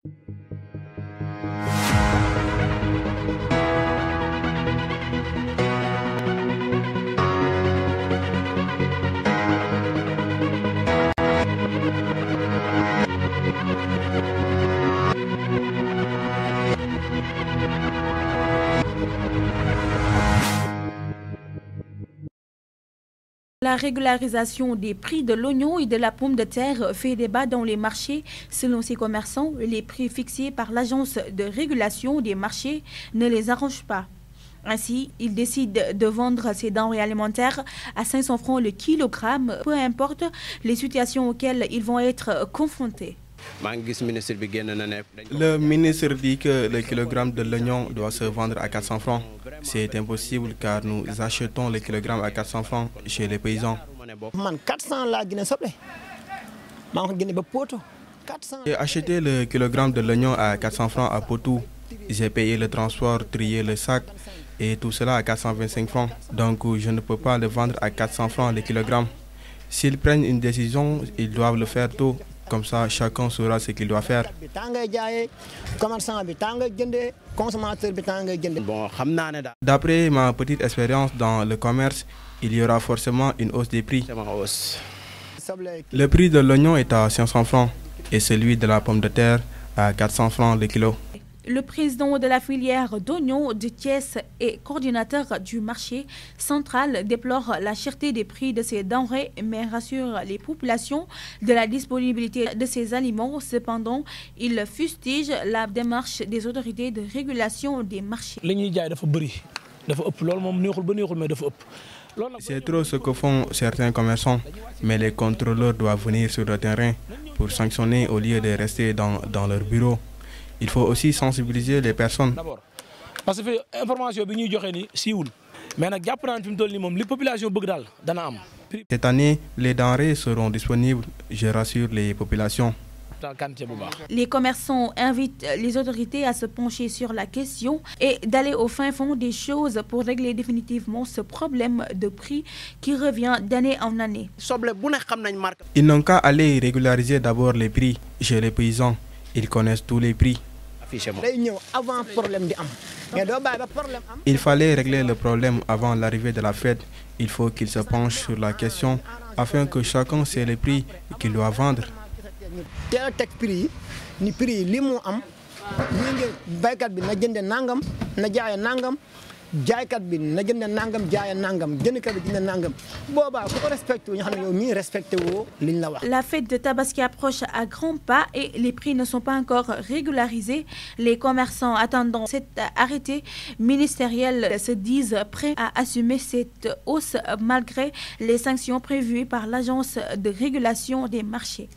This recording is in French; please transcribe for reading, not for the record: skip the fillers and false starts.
La régularisation des prix de l'oignon et de la pomme de terre fait débat dans les marchés. Selon ces commerçants, les prix fixés par l'Agence de régulation des marchés ne les arrangent pas. Ainsi, ils décident de vendre ces denrées alimentaires à 500 francs le kilogramme, peu importe les situations auxquelles ils vont être confrontés. Le ministre dit que le kilogramme de l'oignon doit se vendre à 400 francs. C'est impossible car nous achetons le kilogramme à 400 francs chez les paysans. J'ai acheté le kilogramme de l'oignon à 400 francs à Potou. J'ai payé le transport, trié le sac et tout cela à 425 francs. Donc je ne peux pas le vendre à 400 francs le kilogramme. S'ils prennent une décision, ils doivent le faire tôt. Comme ça, chacun saura ce qu'il doit faire. D'après ma petite expérience dans le commerce, il y aura forcément une hausse des prix. Le prix de l'oignon est à 500 francs et celui de la pomme de terre à 400 francs le kilo. Le président de la filière d'oignons de Thiès et coordinateur du marché central déplore la cherté des prix de ces denrées, mais rassure les populations de la disponibilité de ces aliments. Cependant, il fustige la démarche des autorités de régulation des marchés. C'est trop ce que font certains commerçants, mais les contrôleurs doivent venir sur le terrain pour sanctionner au lieu de rester dans leur bureau. Il faut aussi sensibiliser les personnes. Parce que l'information que nous avons, mais la population. Cette année, les denrées seront disponibles, je rassure les populations. Les commerçants invitent les autorités à se pencher sur la question et d'aller au fin fond des choses pour régler définitivement ce problème de prix qui revient d'année en année. Ils n'ont qu'à aller régulariser d'abord les prix chez les paysans. Ils connaissent tous les prix. Il fallait régler le problème avant l'arrivée de la fête. Il faut qu'ils se penchent sur la question afin que chacun sait les prix qu'il doit vendre. La fête de Tabaski approche à grands pas et les prix ne sont pas encore régularisés. Les commerçants attendant cet arrêté ministériel se disent prêts à assumer cette hausse malgré les sanctions prévues par l'Agence de régulation des marchés.